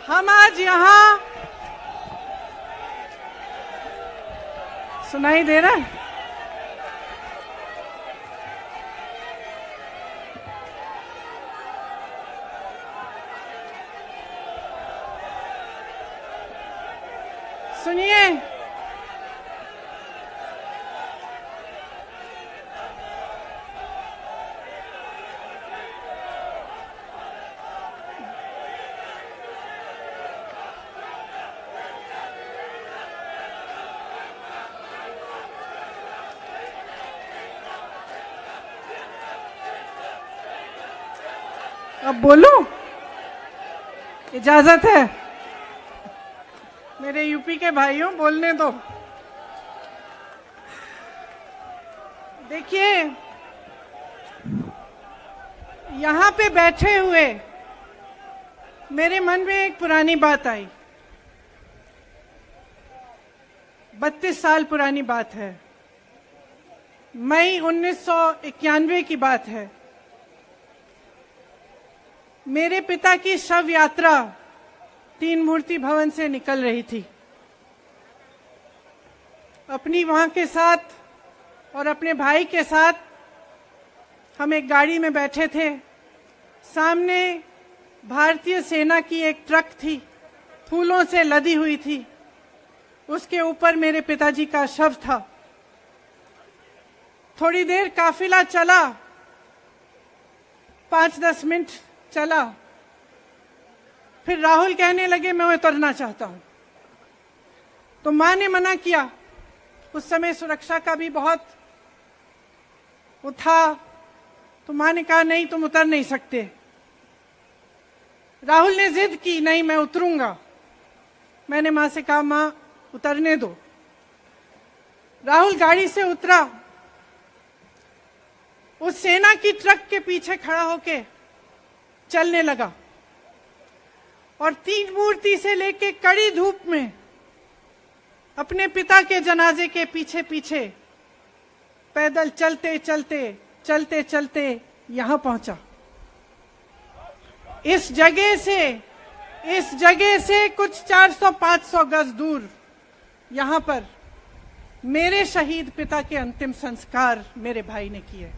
हम आज यहाँ सुनाई दे रहा है? सुनिए, अब बोलूं? इजाजत है? मेरे यूपी के भाइयों, बोलने दो। देखिए, यहां पे बैठे हुए मेरे मन में एक पुरानी बात आई। 32 साल पुरानी बात है। मई 1991 की बात है। मेरे पिता की शव यात्रा तीन मूर्ति भवन से निकल रही थी। अपनी मां के साथ और अपने भाई के साथ हम एक गाड़ी में बैठे थे। सामने भारतीय सेना की एक ट्रक थी, फूलों से लदी हुई थी। उसके ऊपर मेरे पिताजी का शव था। थोड़ी देर काफिला चला, 5-10 मिनट चला। फिर राहुल कहने लगे मैं उतरना चाहता हूं। तो मां ने मना किया। उस समय सुरक्षा का भी बहुत वो था। तो मां ने कहा नहीं, तुम उतर नहीं सकते। राहुल ने जिद की, नहीं मैं उतरूंगा। मैंने मां से कहा मां उतरने दो। राहुल गाड़ी से उतरा। उस सेना की ट्रक के पीछे खड़ा होके चलने लगा और तीन मूर्ति से लेके कड़ी धूप में अपने पिता के जनाजे के पीछे पीछे पैदल चलते चलते चलते चलते यहां पहुंचा। इस जगह से कुछ 400-500 गज दूर यहां पर मेरे शहीद पिता के अंतिम संस्कार मेरे भाई ने किए।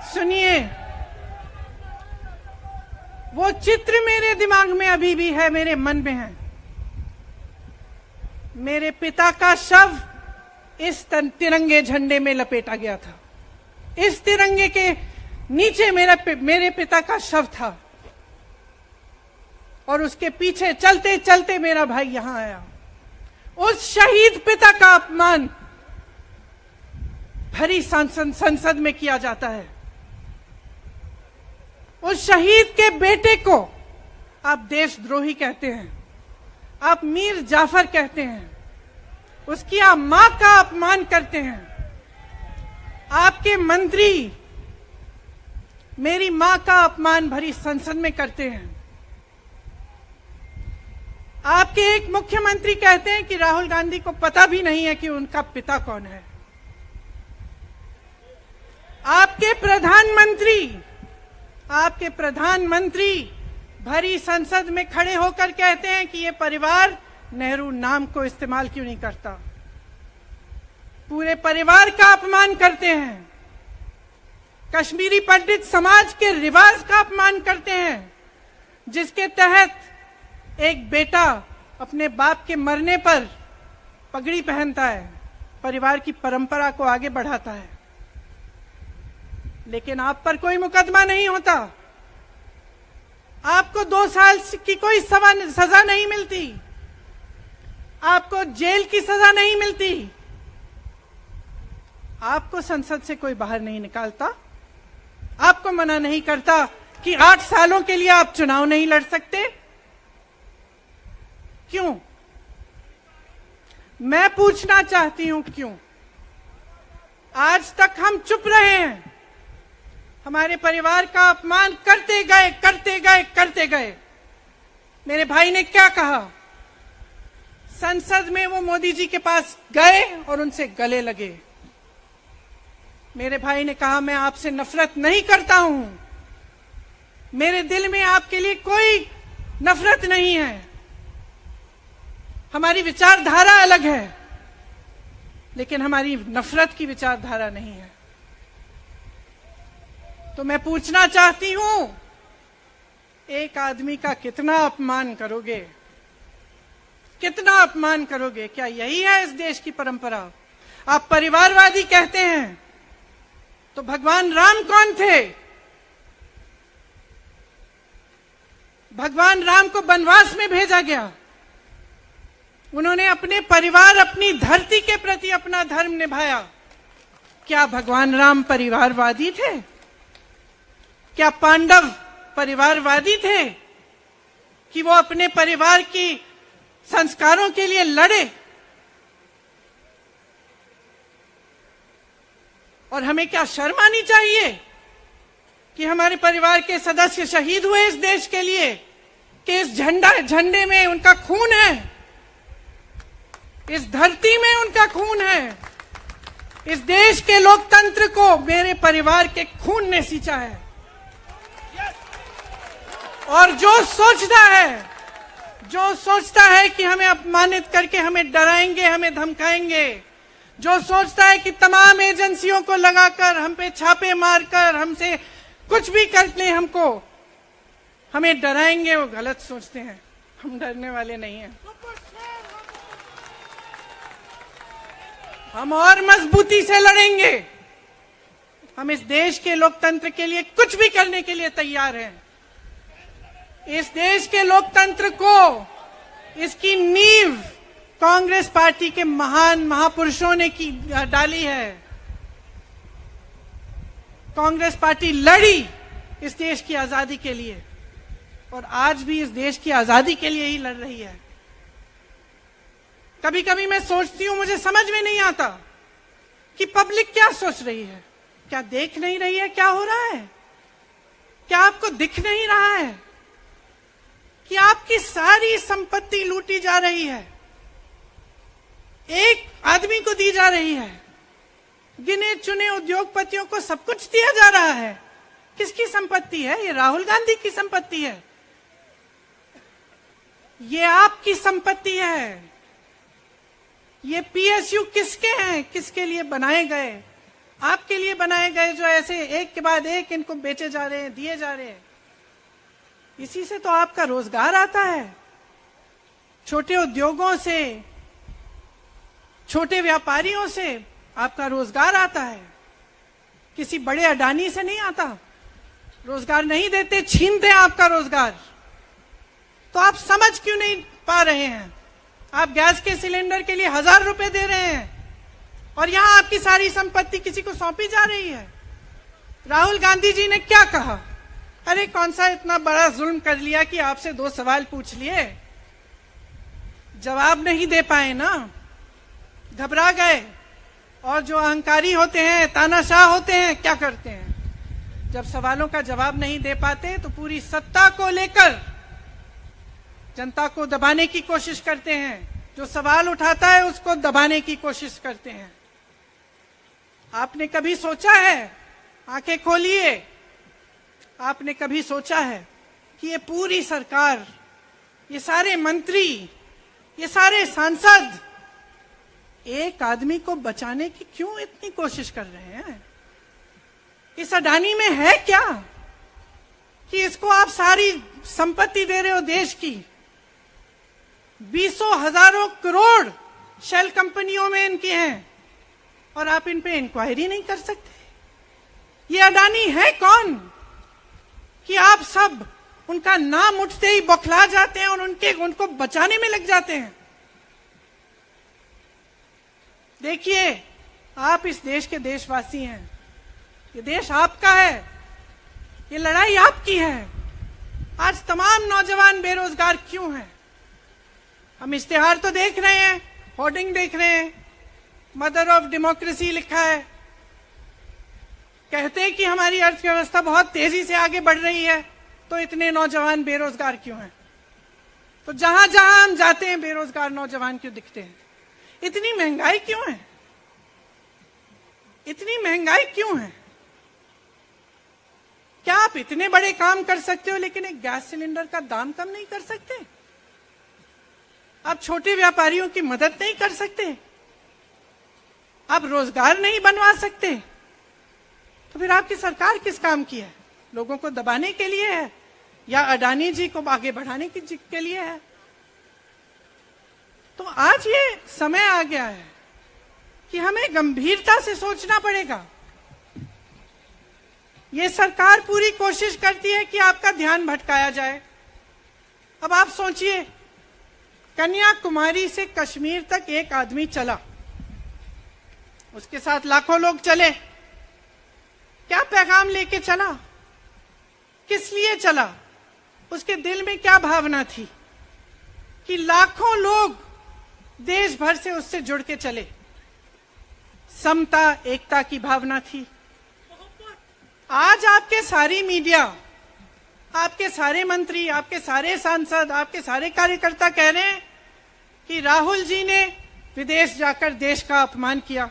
सुनिए, वो चित्र मेरे दिमाग में अभी भी है, मेरे मन में है। मेरे पिता का शव इस तिरंगे झंडे में लपेटा गया था। इस तिरंगे के नीचे मेरे पिता का शव था और उसके पीछे चलते चलते मेरा भाई यहां आया। उस शहीद पिता का अपमान भरी संसद में किया जाता है। उस शहीद के बेटे को आप देशद्रोही कहते हैं, आप मीर जाफर कहते हैं, उसकी आप मां का अपमान करते हैं। आपके मंत्री मेरी मां का अपमान भरी संसद में करते हैं। आपके एक मुख्यमंत्री कहते हैं कि राहुल गांधी को पता भी नहीं है कि उनका पिता कौन है। आपके प्रधानमंत्री भरी संसद में खड़े होकर कहते हैं कि ये परिवार नेहरू नाम को इस्तेमाल क्यों नहीं करता। पूरे परिवार का अपमान करते हैं। कश्मीरी पंडित समाज के रिवाज का अपमान करते हैं, जिसके तहत एक बेटा अपने बाप के मरने पर पगड़ी पहनता है, परिवार की परंपरा को आगे बढ़ाता है। लेकिन आप पर कोई मुकदमा नहीं होता। आपको 2 साल की कोई सजा नहीं मिलती। आपको जेल की सजा नहीं मिलती। आपको संसद से कोई बाहर नहीं निकालता। आपको मना नहीं करता कि 8 सालों के लिए आप चुनाव नहीं लड़ सकते। क्यों? मैं पूछना चाहती हूं क्यों? आज तक हम चुप रहे हैं। हमारे परिवार का अपमान करते गए। मेरे भाई ने क्या कहा? संसद में वो मोदी जी के पास गए और उनसे गले लगे। मेरे भाई ने कहा, मैं आपसे नफरत नहीं करता हूं, मेरे दिल में आपके लिए कोई नफरत नहीं है, हमारी विचारधारा अलग है, लेकिन हमारी नफरत की विचारधारा नहीं है। तो मैं पूछना चाहती हूं, एक आदमी का कितना अपमान करोगे, कितना अपमान करोगे? क्या यही है इस देश की परंपरा? आप परिवारवादी कहते हैं, तो भगवान राम कौन थे? भगवान राम को वनवास में भेजा गया, उन्होंने अपने परिवार, अपनी धरती के प्रति अपना धर्म निभाया। क्या भगवान राम परिवारवादी थे? क्या पांडव परिवारवादी थे कि वो अपने परिवार की संस्कारों के लिए लड़े? और हमें क्या शर्म आनी चाहिए कि हमारे परिवार के सदस्य शहीद हुए इस देश के लिए, कि इस झंडे में उनका खून है, इस धरती में उनका खून है, इस देश के लोकतंत्र को मेरे परिवार के खून ने सींचा है। और जो सोचता है कि हमें अपमानित करके हमें डराएंगे, हमें धमकाएंगे, जो सोचता है कि तमाम एजेंसियों को लगाकर हम पे छापे मारकर हमसे कुछ भी कर ले, हमको हमें डराएंगे, वो गलत सोचते हैं। हम डरने वाले नहीं हैं। हम और मजबूती से लड़ेंगे। हम इस देश के लोकतंत्र के लिए कुछ भी करने के लिए तैयार हैं। इस देश के लोकतंत्र को, इसकी नींव कांग्रेस पार्टी के महान महापुरुषों ने डाली है। कांग्रेस पार्टी लड़ी इस देश की आजादी के लिए, और आज भी इस देश की आजादी के लिए ही लड़ रही है। कभी कभी मैं सोचती हूं, मुझे समझ में नहीं आता कि पब्लिक क्या सोच रही है। क्या देख नहीं रही है क्या हो रहा है? क्या आपको दिख नहीं रहा है कि आपकी सारी संपत्ति लूटी जा रही है, एक आदमी को दी जा रही है, गिने चुने उद्योगपतियों को सब कुछ दिया जा रहा है? किसकी संपत्ति है? ये राहुल गांधी की संपत्ति है, ये आपकी संपत्ति है। ये पीएसयू किसके हैं? किसके लिए बनाए गए? आपके लिए बनाए गए, जो ऐसे एक के बाद एक इनको बेचे जा रहे हैं, दिए जा रहे हैं। इसी से तो आपका रोजगार आता है। छोटे उद्योगों से, छोटे व्यापारियों से आपका रोजगार आता है, किसी बड़े अडानी से नहीं आता। रोजगार नहीं देते, छीनते हैं आपका रोजगार। तो आप समझ क्यों नहीं पा रहे हैं? आप गैस के सिलेंडर के लिए 1000 रुपए दे रहे हैं, और यहां आपकी सारी संपत्ति किसी को सौंपी जा रही है। राहुल गांधी जी ने क्या कहा? अरे कौन सा इतना बड़ा जुल्म कर लिया कि आपसे 2 सवाल पूछ लिए, जवाब नहीं दे पाए ना, घबरा गए। और जो अहंकारी होते हैं, तानाशाह होते हैं, क्या करते हैं? जब सवालों का जवाब नहीं दे पाते तो पूरी सत्ता को लेकर जनता को दबाने की कोशिश करते हैं। जो सवाल उठाता है उसको दबाने की कोशिश करते हैं। आपने कभी सोचा है, आंखें खोलिए, आपने कभी सोचा है कि ये पूरी सरकार, ये सारे मंत्री, ये सारे सांसद एक आदमी को बचाने की क्यों इतनी कोशिश कर रहे हैं? इस अडानी में है क्या कि इसको आप सारी संपत्ति दे रहे हो देश की? 20 हजारों करोड़ शेल कंपनियों में इनकी हैं, और आप इन पे इंक्वायरी नहीं कर सकते। ये अडानी है कौन कि आप सब उनका नाम उठते ही बौखला जाते हैं और उनको बचाने में लग जाते हैं? देखिए, आप इस देश के देशवासी हैं, ये देश आपका है, ये लड़ाई आपकी है। आज तमाम नौजवान बेरोजगार क्यों हैं? हम इश्तिहार तो देख रहे हैं, होर्डिंग देख रहे हैं, मदर ऑफ डेमोक्रेसी लिखा है, कहते हैं कि हमारी अर्थव्यवस्था बहुत तेजी से आगे बढ़ रही है, तो इतने नौजवान बेरोजगार क्यों हैं? तो जहां जहां हम जाते हैं बेरोजगार नौजवान क्यों दिखते हैं? इतनी महंगाई क्यों है? इतनी महंगाई क्यों है? क्या आप इतने बड़े काम कर सकते हो लेकिन एक गैस सिलेंडर का दाम कम नहीं कर सकते? आप छोटे व्यापारियों की मदद नहीं कर सकते? आप रोजगार नहीं बनवा सकते? तो फिर आपकी सरकार किस काम की है? लोगों को दबाने के लिए है या अडानी जी को आगे बढ़ाने के लिए है? तो आज ये समय आ गया है कि हमें गंभीरता से सोचना पड़ेगा। ये सरकार पूरी कोशिश करती है कि आपका ध्यान भटकाया जाए। अब आप सोचिए, कन्याकुमारी से कश्मीर तक एक आदमी चला, उसके साथ लाखों लोग चले। क्या पैगाम लेके चला? किस लिए चला? उसके दिल में क्या भावना थी कि लाखों लोग देश भर से उससे जुड़ के चले? समता, एकता की भावना थी। आज आपके सारी मीडिया, आपके सारे मंत्री, आपके सारे सांसद, आपके सारे कार्यकर्ता कह रहे हैं कि राहुल जी ने विदेश जाकर देश का अपमान किया,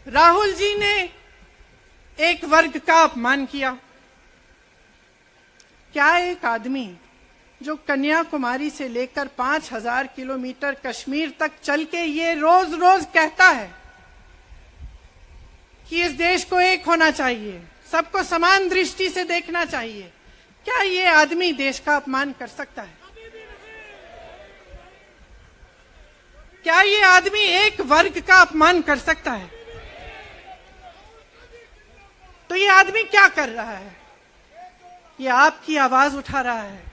राहुल जी ने एक वर्ग का अपमान किया। क्या एक आदमी जो कन्याकुमारी से लेकर 5000 किलोमीटर कश्मीर तक चल के ये रोज रोज कहता है कि इस देश को एक होना चाहिए, सबको समान दृष्टि से देखना चाहिए, क्या ये आदमी देश का अपमान कर सकता है? क्या ये आदमी एक वर्ग का अपमान कर सकता है? तो ये आदमी क्या कर रहा है? ये आपकी आवाज उठा रहा है।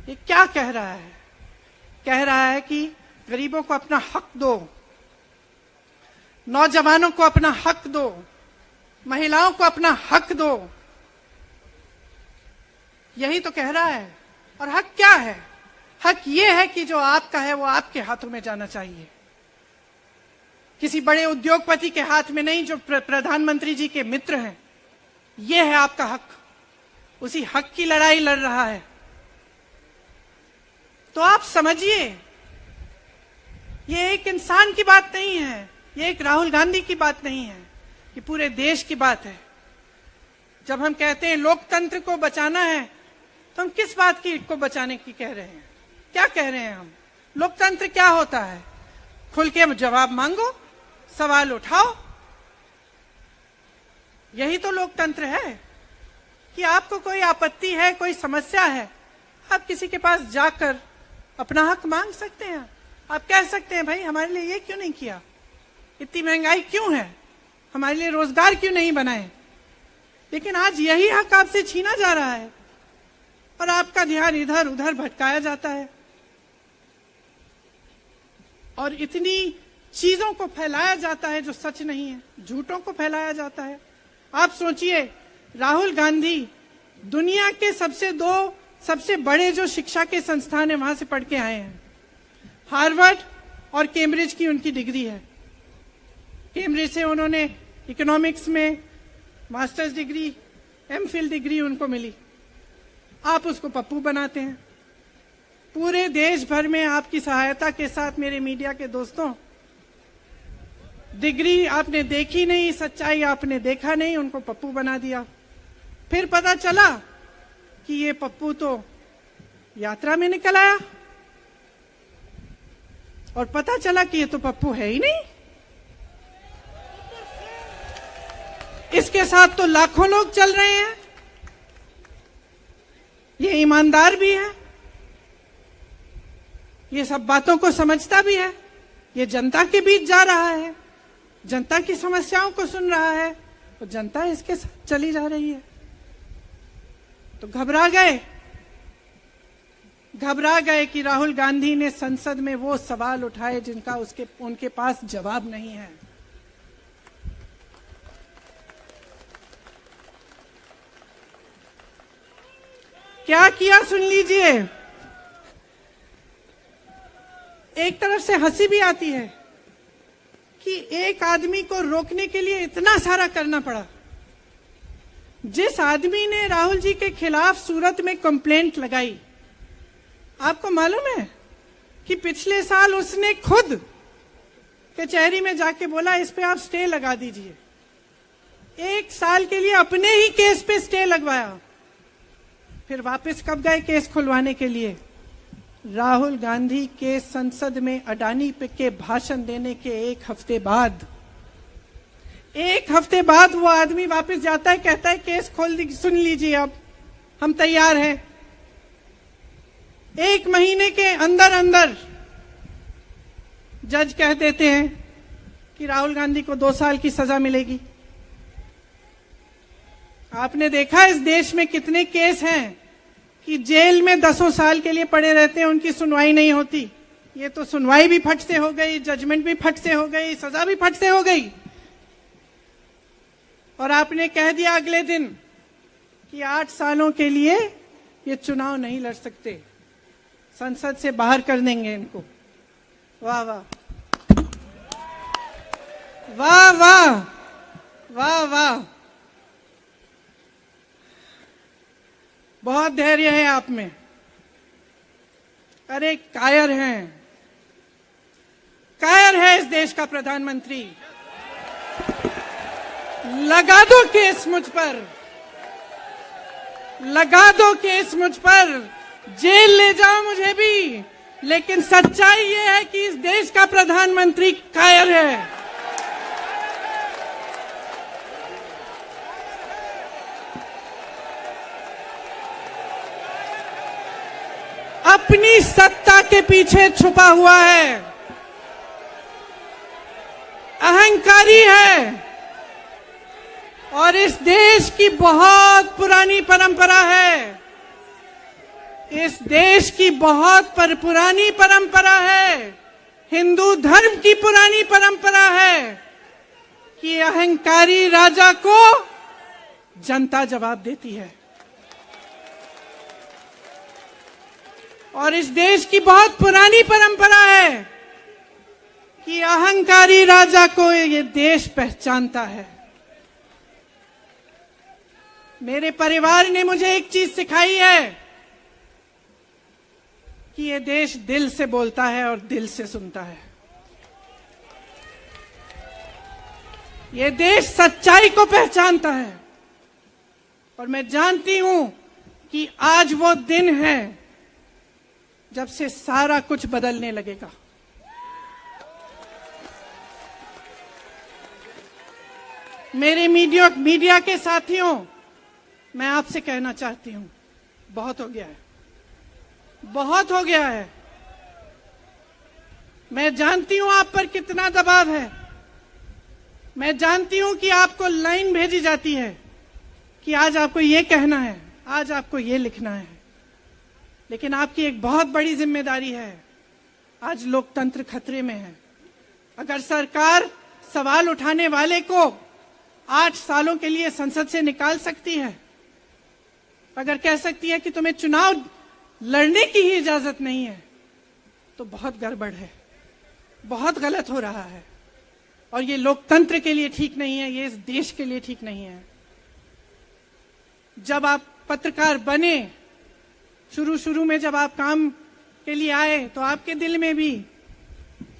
ये क्या कह रहा है? कह रहा है कि गरीबों को अपना हक दो, नौजवानों को अपना हक दो, महिलाओं को अपना हक दो। यही तो कह रहा है। और हक क्या है? हक ये है कि जो आपका है वो आपके हाथों में जाना चाहिए, किसी बड़े उद्योगपति के हाथ में नहीं, जो प्रधानमंत्री जी के मित्र हैं। ये है आपका हक। उसी हक की लड़ाई लड़ रहा है। तो आप समझिए, ये एक इंसान की बात नहीं है, ये एक राहुल गांधी की बात नहीं है, ये पूरे देश की बात है। जब हम कहते हैं लोकतंत्र को बचाना है, तो हम किस बात की को बचाने की कह रहे हैं? क्या कह रहे हैं हम? लोकतंत्र क्या होता है? खुल के जवाब मांगो, सवाल उठाओ। यही तो लोकतंत्र है कि आपको कोई आपत्ति है, कोई समस्या है, आप किसी के पास जाकर अपना हक मांग सकते हैं। आप कह सकते हैं, भाई हमारे लिए ये क्यों नहीं किया? इतनी महंगाई क्यों है? हमारे लिए रोजगार क्यों नहीं बनाए? लेकिन आज यही हक आपसे छीना जा रहा है और आपका ध्यान इधर उधर भटकाया जाता है और इतनी चीजों को फैलाया जाता है जो सच नहीं है, झूठों को फैलाया जाता है। आप सोचिए, राहुल गांधी दुनिया के सबसे बड़े जो शिक्षा के संस्थान है वहां से पढ़ के आए हैं। हार्वर्ड और कैम्ब्रिज की उनकी डिग्री है। कैम्ब्रिज से उन्होंने इकोनॉमिक्स में मास्टर्स डिग्री, एमफिल डिग्री उनको मिली। आप उसको पप्पू बनाते हैं। पूरे देश भर में आपकी सहायता के साथ मेरे मीडिया के दोस्तों, डिग्री आपने देखी नहीं, सच्चाई आपने देखा नहीं, उनको पप्पू बना दिया। फिर पता चला कि ये पप्पू तो यात्रा में निकल आया और पता चला कि ये तो पप्पू है ही नहीं। इसके साथ तो लाखों लोग चल रहे हैं। ये ईमानदार भी है, ये सब बातों को समझता भी है, ये जनता के बीच जा रहा है, जनता की समस्याओं को सुन रहा है, तो जनता इसके साथ चली जा रही है। तो घबरा गए कि राहुल गांधी ने संसद में वो सवाल उठाए जिनका उनके पास जवाब नहीं है। क्या किया सुन लीजिए। एक तरफ से हंसी भी आती है कि एक आदमी को रोकने के लिए इतना सारा करना पड़ा। जिस आदमी ने राहुल जी के खिलाफ सूरत में कंप्लेंट लगाई, आपको मालूम है कि पिछले साल उसने खुद कचहरी में जाके बोला इस पे आप स्टे लगा दीजिए। 1 साल के लिए अपने ही केस पे स्टे लगवाया। फिर वापस कब गए केस खुलवाने के लिए? राहुल गांधी के संसद में अडानी पे के भाषण देने के 1 हफ्ते बाद। 1 हफ्ते बाद वो आदमी वापस जाता है, कहता है केस खोल दी, सुन लीजिए अब हम तैयार हैं। 1 महीने के अंदर अंदर जज कह देते हैं कि राहुल गांधी को 2 साल की सजा मिलेगी। आपने देखा इस देश में कितने केस हैं कि जेल में 10 साल के लिए पड़े रहते हैं, उनकी सुनवाई नहीं होती। ये तो सुनवाई भी फट से हो गई, जजमेंट भी फट से हो गई, सजा भी फट से हो गई। और आपने कह दिया अगले दिन कि 8 सालों के लिए ये चुनाव नहीं लड़ सकते, संसद से बाहर कर देंगे इनको। वाह वाह वाह वाह वाह वाह, बहुत धैर्य है आप में। अरे कायर हैं, कायर है इस देश का प्रधानमंत्री। लगा दो केस मुझ पर, लगा दो केस मुझ पर, जेल ले जाओ मुझे भी, लेकिन सच्चाई ये है कि इस देश का प्रधानमंत्री कायर है। अपनी सत्ता के पीछे छुपा हुआ है, अहंकारी है। और इस देश की बहुत पुरानी परंपरा है, इस देश की बहुत पुरानी परंपरा है, हिंदू धर्म की पुरानी परंपरा है कि अहंकारी राजा को जनता जवाब देती है। और इस देश की बहुत पुरानी परंपरा है कि अहंकारी राजा को ये देश पहचानता है। मेरे परिवार ने मुझे एक चीज सिखाई है कि ये देश दिल से बोलता है और दिल से सुनता है। ये देश सच्चाई को पहचानता है। और मैं जानती हूं कि आज वो दिन है जब से सारा कुछ बदलने लगेगा। मेरे मीडिया के साथियों, मैं आपसे कहना चाहती हूं, बहुत हो गया है, बहुत हो गया है। मैं जानती हूं आप पर कितना दबाव है। मैं जानती हूं कि आपको लाइन भेजी जाती है कि आज आपको ये कहना है, आज आपको ये लिखना है। लेकिन आपकी एक बहुत बड़ी जिम्मेदारी है। आज लोकतंत्र खतरे में है। अगर सरकार सवाल उठाने वाले को 8 सालों के लिए संसद से निकाल सकती है, अगर कह सकती है कि तुम्हें चुनाव लड़ने की ही इजाजत नहीं है, तो बहुत गड़बड़ है, बहुत गलत हो रहा है। और ये लोकतंत्र के लिए ठीक नहीं है, ये इस देश के लिए ठीक नहीं है। जब आप पत्रकार बने, शुरू में जब आप काम के लिए आए, तो आपके दिल में भी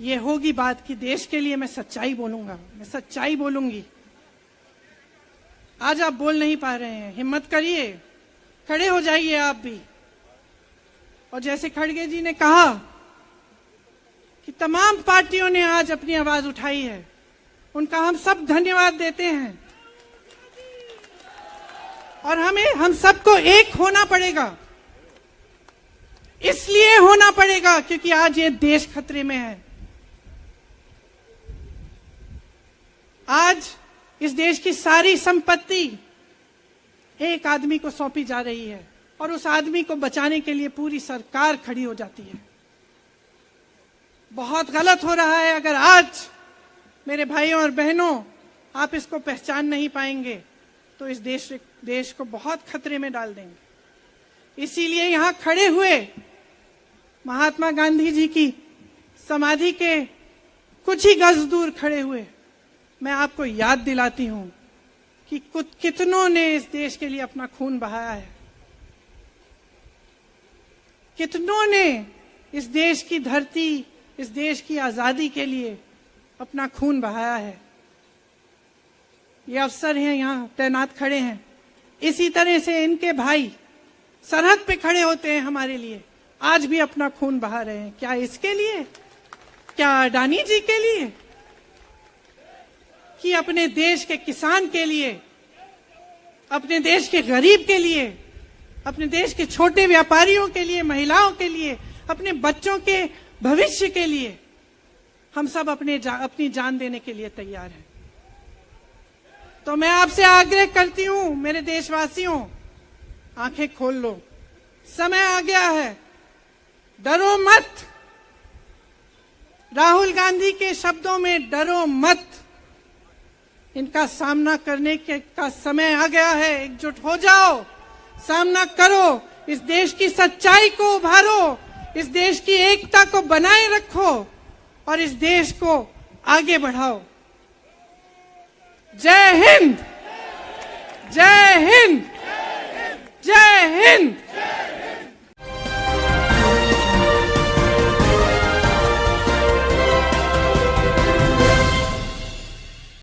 ये होगी बात कि देश के लिए मैं सच्चाई बोलूंगा, मैं सच्चाई बोलूंगी। आज आप बोल नहीं पा रहे हैं, हिम्मत करिए, खड़े हो जाइए आप भी। और जैसे खड़गे जी ने कहा कि तमाम पार्टियों ने आज अपनी आवाज उठाई है, उनका हम सब धन्यवाद देते हैं। और हम सबको एक होना पड़ेगा। इसलिए होना पड़ेगा क्योंकि आज ये देश खतरे में है। आज इस देश की सारी संपत्ति एक आदमी को सौंपी जा रही है और उस आदमी को बचाने के लिए पूरी सरकार खड़ी हो जाती है। बहुत गलत हो रहा है। अगर आज मेरे भाइयों और बहनों आप इसको पहचान नहीं पाएंगे तो इस देश को बहुत खतरे में डाल देंगे। इसीलिए यहां खड़े हुए महात्मा गांधी जी की समाधि के कुछ ही गज दूर खड़े हुए मैं आपको याद दिलाती हूं कि कितनों ने इस देश के लिए अपना खून बहाया है, कितनों ने इस देश की धरती, इस देश की आजादी के लिए अपना खून बहाया है। ये अफसर हैं यहाँ तैनात खड़े हैं, इसी तरह से इनके भाई सरहद पे खड़े होते हैं हमारे लिए, आज भी अपना खून बहा रहे हैं। क्या इसके लिए? क्या अडानी जी के लिए? कि अपने देश के किसान के लिए, अपने देश के गरीब के लिए, अपने देश के छोटे व्यापारियों के लिए, महिलाओं के लिए, अपने बच्चों के भविष्य के लिए हम सब अपनी जान देने के लिए तैयार हैं। तो मैं आपसे आग्रह करती हूं, मेरे देशवासियों, आंखें खोल लो, समय आ गया है, डरो मत। राहुल गांधी के शब्दों में डरो मत, इनका सामना करने का समय आ गया है। एकजुट हो जाओ, सामना करो, इस देश की सच्चाई को उभारो, इस देश की एकता को बनाए रखो और इस देश को आगे बढ़ाओ। जय हिंद, जय हिंद, जय हिंद।